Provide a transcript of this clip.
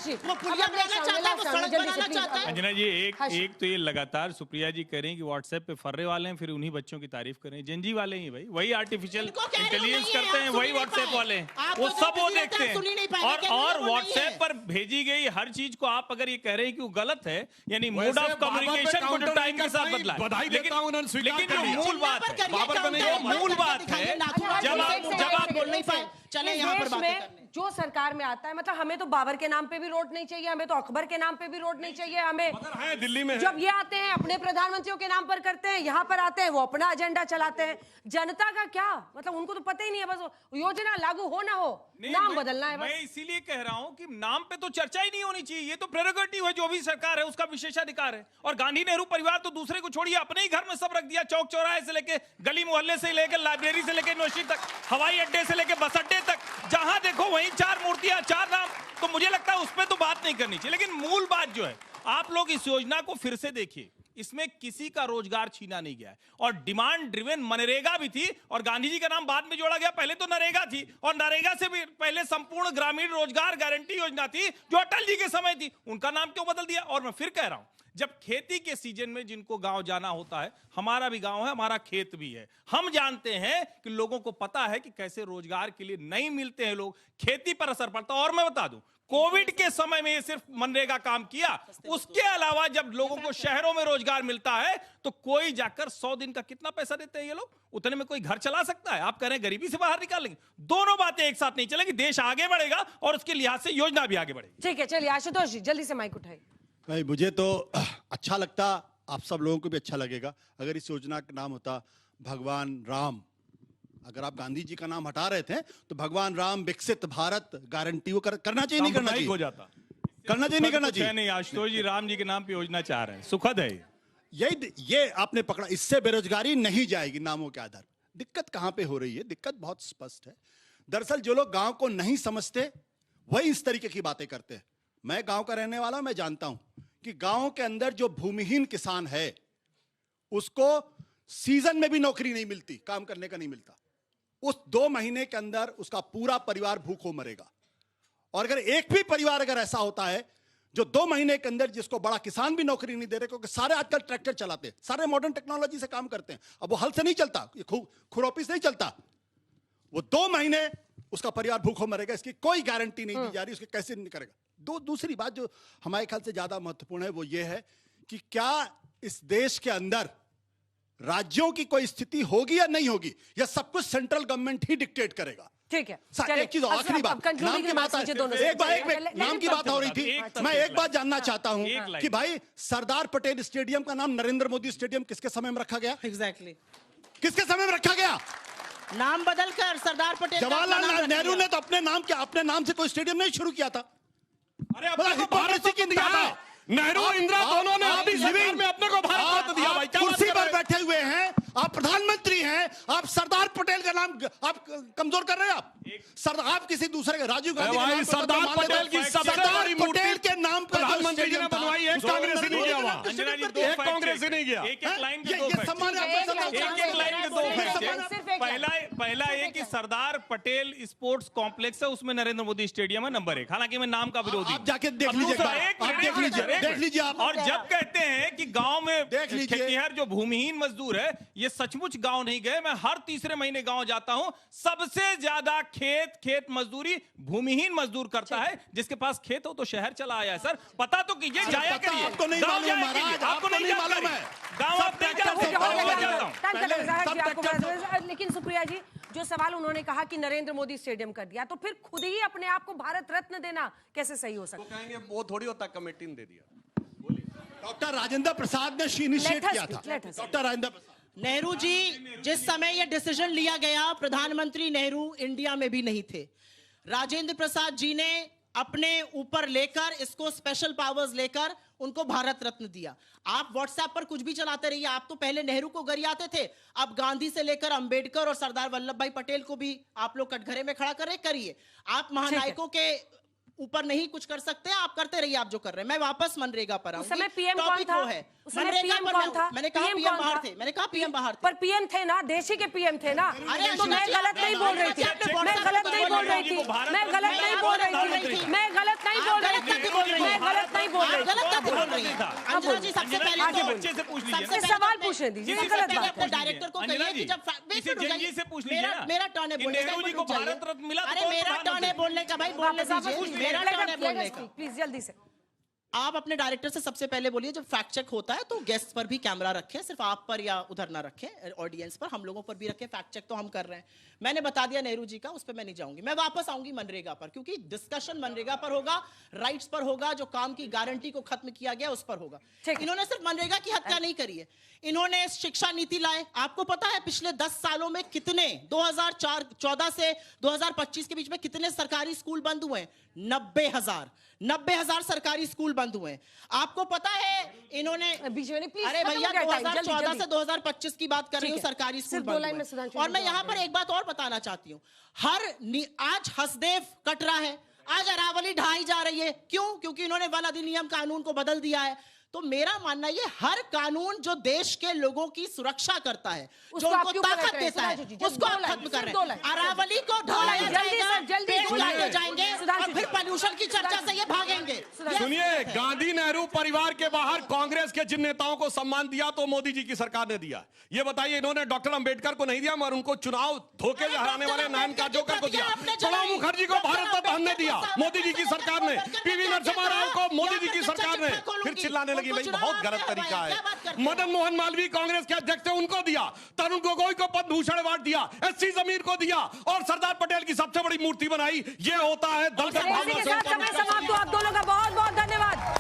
वो पुलिया बनाना चाहता है, वो सड़क बनाना चाहता है। अंजना जी, एक तो ये लगातार सुप्रिया जी कह रही हैं कि व्हाट्सएप पे फर्रे वाले हैं, फिर उन्हीं बच्चों की तारीफ कर रहे हैं। जेनजी वाले ही भाई, वही आर्टिफिशियल इंटेलिजेंस करते हैं, वही व्हाट्सएप वाले हैं, वो सब वो देखते हैं। और व्हाट्सएप पर भेजी गई हर चीज को आप अगर ये कह रहे हैं कि वो गलत है, यानी मोड ऑफ कम्युनिकेशन को जो टाइम के साथ बदला है, लेकिन जो मूल बात है, जब आप बोल नहीं पाए, चले यहाँ पर बातें करने। जो सरकार में आता है, मतलब हमें तो बाबर के नाम पे भी रोड नहीं चाहिए, हमें तो अकबर के नाम पे भी रोड नहीं चाहिए, हमें दिल्ली में जब ये आते हैं अपने प्रधानमंत्रियों के नाम पर करते हैं, यहाँ पर आते हैं वो अपना एजेंडा चलाते हैं। जनता का क्या मतलब, उनको तो पता ही नहीं है, बस योजना लागू हो ना हो, नाम बदलना है। मैं इसीलिए कह रहा हूं कि नाम पे तो चर्चा ही नहीं होनी चाहिए, ये तो प्रेरोगेटिव है, जो भी सरकार है उसका विशेषाधिकार है। और गांधी नेहरू परिवार तो दूसरे को छोड़िए, अपने ही घर में सब रख दिया, चौक चौराहे से लेके गली मोहल्ले से लेकर लाइब्रेरी से लेकर यूनिवर्सिटी तक, हवाई अड्डे से लेकर बस अड्डे तक, जहां देखो वहीं 4 मूर्तियां 4 नाम। तो मुझे लगता है उस पर तो बात नहीं करनी चाहिए, लेकिन मूल बात जो है, आप लोग इस योजना को फिर से देखिए, इसमें किसी का रोजगार छीना नहीं गया है, और डिमांड ड्रिवन मनरेगा भी थी, और गांधी जी का नाम बाद में जोड़ा गया, पहले तो नरेगा थी, और नरेगा से भी पहले संपूर्ण ग्रामीण रोजगार गारंटी योजना थी जो अटल जी के समय थी, उनका नाम क्यों बदल दिया। और मैं फिर कह रहा हूं, जब खेती के सीजन में जिनको गांव जाना होता है, हमारा भी गांव है, हमारा खेत भी है, हम जानते हैं कि लोगों को पता है कि कैसे रोजगार के लिए नहीं मिलते हैं लोग, खेती पर असर पड़ता है। और मैं बता दूं, कोविड के समय में ये सिर्फ मनरेगा काम किया, उसके अलावा जब लोगों को शहरों में रोजगार मिलता है तो कोई जाकर 100 दिन का कितना पैसा देते हैं ये लोग, उतने में कोई घर चला सकता है। आप कह रहे हैं गरीबी से बाहर निकालेंगे, दोनों बातें एक साथ नहीं चलेंगी। देश आगे बढ़ेगा और उसके लिहाज से योजना भी आगे बढ़ेगी। ठीक है, चलिए आशुतोष जी जल्दी से माइक उठाइए। भाई मुझे तो अच्छा लगता, आप सब लोगों को भी अच्छा लगेगा अगर इस योजना का नाम होता भगवान राम। अगर आप गांधी जी का नाम हटा रहे थे तो भगवान राम विकसित भारत गारंटी वो करना चाहिए, नहीं करना चाहिए, हो जाता, करना चाहिए, नहीं करना चाहिए। नहीं, आशुतोष जी राम जी के नाम पे योजना चाह रहे हैं, सुखद है ये आपने पकड़ा। इससे बेरोजगारी नहीं जाएगी नामों के आधार। दिक्कत कहां पे हो रही है? दिक्कत बहुत स्पष्ट है। दरअसल जो लोग गांव को नहीं समझते वही इस तरीके की बातें करते हैं। मैं गांव का रहने वाला हूं, मैं जानता हूं कि गांव के अंदर जो भूमिहीन किसान है उसको सीजन में भी नौकरी नहीं मिलती, काम करने का नहीं मिलता। उस 2 महीने के अंदर उसका पूरा परिवार भूखों मरेगा। और अगर एक भी परिवार अगर ऐसा होता है जो 2 महीने के अंदर, जिसको बड़ा किसान भी नौकरी नहीं दे रहे, क्योंकि सारे आजकल ट्रैक्टर चलाते हैं, सारे मॉडर्न टेक्नोलॉजी से काम करते हैं, अब वो हल से नहीं चलता, खुरपी से नहीं चलता, वो 2 महीने उसका परिवार भूखों मरेगा, इसकी कोई गारंटी नहीं दी जा रही, उसके कैसे नहीं करेगा। दूसरी बात जो हमारे ख्याल से ज्यादा महत्वपूर्ण है वो ये है कि क्या इस देश के अंदर राज्यों की कोई स्थिति होगी या नहीं होगी, या सब कुछ सेंट्रल गवर्नमेंट ही डिक्टेट करेगा। ठीक है, एक चीज आखिरी बात, नाम की बात नाम की बात हो रही थी, मैं एक बात जानना चाहता हूं कि भाई सरदार पटेल स्टेडियम का नाम नरेंद्र मोदी स्टेडियम किसके समय में रखा गया? एग्जैक्टली किसके समय में रखा गया? नाम बदलकर सरदार पटेल। जवाहरलाल नेहरू ने तो अपने नाम से कोई स्टेडियम नहीं शुरू किया था। अरे अपने को भारत रत्न दिया था, नेहरू इंदिरा दोनों ने अपनी सरकार में अपने को भारत रत्न दिया। भाई कुर्सी पर बैठे हुए हैं, आप प्रधानमंत्री हैं, आप सरदार पटेल का नाम आप कमजोर कर रहे हैं। आप किसी दूसरे के, राजीव गांधी के नाम सरदार पटेल की सरदार पटेल के नाम पर प्रधानमंत्री ने बनवाई, एक कांग्रेसी नहीं गया वहां, एक कांग्रेसी नहीं गया। एक लाइन के पहला ये कि सरदार पटेल स्पोर्ट्स कॉम्प्लेक्स है, उसमें नरेंद्र मोदी स्टेडियम है, नंबर 1। हालांकि मैं नाम का विरोधी, आप जाके देख लीजिए आप। और जब कहते हैं कि गांव में खेतिहर जो भूमिहीन मजदूर है, ये सचमुच गांव नहीं गए। मैं हर तीसरे महीने गांव जाता हूं, सबसे ज्यादा खेत मजदूरी भूमिहीन मजदूर करता है। जिसके पास खेत हो तो शहर चला आया है। सर पता तो कीजिए, जाया करिए। आपको नहीं मालूम महाराज, आपको नहीं मालूम है गांव, आप नहीं जानते। लेकिन सुप्रिया जी, जो सवाल उन्होंने कहा कि नरेंद्र मोदी स्टेडियम कर दिया, तो फिर खुद ही अपने आप को भारत रत्न देना कैसे सही हो सकता है? कहेंगे वो थोड़ी होता, कमेटी ने दे दिया। डॉक्टर राजेंद्र प्रसाद ने इनिशिएट किया था। डॉक्टर राजेंद्र प्रसाद, नेहरू जी जिस समय यह डिसीजन लिया गया, प्रधानमंत्री नेहरू इंडिया में भी नहीं थे। राजेंद्र प्रसाद जी ने अपने ऊपर लेकर, इसको स्पेशल पावर्स लेकर उनको भारत रत्न दिया। आप व्हाट्सएप पर कुछ भी चलाते रहिए, आप तो पहले नेहरू को गरियाते थे, अब गांधी से लेकर अंबेडकर और सरदार वल्लभ भाई पटेल को भी आप लोग कटघरे में खड़ा करिए। आप महानायकों के ऊपर नहीं कुछ कर सकते, आप करते रहिए आप जो कर रहे हैं। मैं वापस मनरेगा पर आऊंगी। उस समय पीएम कौन था? मनरेगा कौन था? मैंने कहा पीएम बाहर थे, मैंने कहा पीएम बाहर थे। पर पीएम थे ना, देशी के पीएम थे ना। अरे तो मैं गलत नहीं बोल रही थी, मैं गलत नहीं बोल रही थी, मैं गलत नहीं बोल रही थी, मैं गलत नहीं बोल रही थी। रही हैं। था। अंजना जी सबसे अंजना जी, पहले आगे तो बच्चे से पूछ लीजिए सबसे ना। पहले सवाल तो पूछने दीजिए, सबसे ये गलत पहले बात अपने है। डायरेक्टर को अंजना कहिए कि जी, जब किसी एक मिनट जंगी से पूछ लीजिए मेरा ना। मेरा टर्न है कि बोलने का, नेहरू एक जी मिनट को रुक जाइए। भारत रत्न मिला तो अरे कौन मेरा टर्न है प्रधानमंत्री? बोलने का, भाई बोलने दीजिए, मेरा टर्न है बोलने का। प्लीज जल्दी से। आप अपने डायरेक्टर से सबसे पहले बोलिए जब फैक्ट चेक होता है तो गेस्ट पर भी कैमरा रखें, सिर्फ आप पर या उधर ना रखें, ऑडियंस पर, हम लोगों पर भी रखें। फैक्ट चेक तो हम कर रहे हैं। मैंने बता दिया नेहरू जी का, उस पर मैं नहीं जाऊंगी। मैं वापस आऊंगी मनरेगा पर, क्योंकि डिस्कशन मनरेगा पर होगा, राइट्स पर होगा, जो काम की गारंटी को खत्म किया गया उस पर होगा। ठीक है। इन्होंने सिर्फ मनरेगा की हत्या नहीं करी है, इन्होंने शिक्षा नीति लाए। आपको पता है पिछले 10 सालों में कितने, 2014 से 2025 के बीच में कितने सरकारी स्कूल बंद हुए हैं? 90,000 सरकारी स्कूल बंद हुए हैं। आपको पता है इन्होंने, बीच में नहीं, please, अरे खत्म भैया हो गया time, 2014 जल्दी, से 2025 की बात कर रही हूँ, ठीक है। सरकारी स्कूल सिर्फ दो बंद लाइन हुए में हैं। सुधांशु और जी मैं को यहाँ जवाब पर एक बात और बताना चाहती हूँ, आज हसदेव कट रहा है, आज अरावली ढाई जा रही है। क्यों? क्योंकि इन्होंने वन अधिनियम कानून को बदल दिया है। तो मेरा मानना ये, हर कानून जो देश के लोगों की सुरक्षा करता है, जो उसको आप उनको क्यों कर ताकत रहे हैं? देता है, सुधांशु जी, उसको दो आप लाइन, खत्म कर सिर्फ रहे दो हैं। लाइन। अरावली को ढाया जल्दी जाएगा, सर, जल्दी, पेड़ सुनिए। काटे जाएंगे सुधांशु और फिर जी। पॉल्यूशन की चर्चा से ये भागेंगे। सुनिए, गांधी नेहरू परिवार के बाहर कांग्रेस के जिन नेताओं को सम्मान दिया तो मोदी जी की सरकार ने दिया। ये बताइए, इन्होंने डॉक्टर अंबेडकर को नहीं दिया, मगर उनको चुनाव धोखे से हराने वाले नारायण काजोकर को दिया। प्रणब मुखर्जी को भारत रत्न हमने दिया, मोदी जी की सरकार ने। पीवी नरसिम्हा राव को मोदी जी की सरकार ने। फिर चिल्लाने लगी, भाई बहुत गलत तरीका है। मदन मोहन मालवीय कांग्रेस के अध्यक्ष थे, उनको दिया। तरुण गोगोई को पद्म भूषण अवार्ड दिया, एससी जमीर को दिया, और सरदार पटेल की सबसे बड़ी मूर्ति बनाई। ये होता है दल का इसी के साथ समय समाप्त हुआ। आप दोनों का बहुत बहुत धन्यवाद।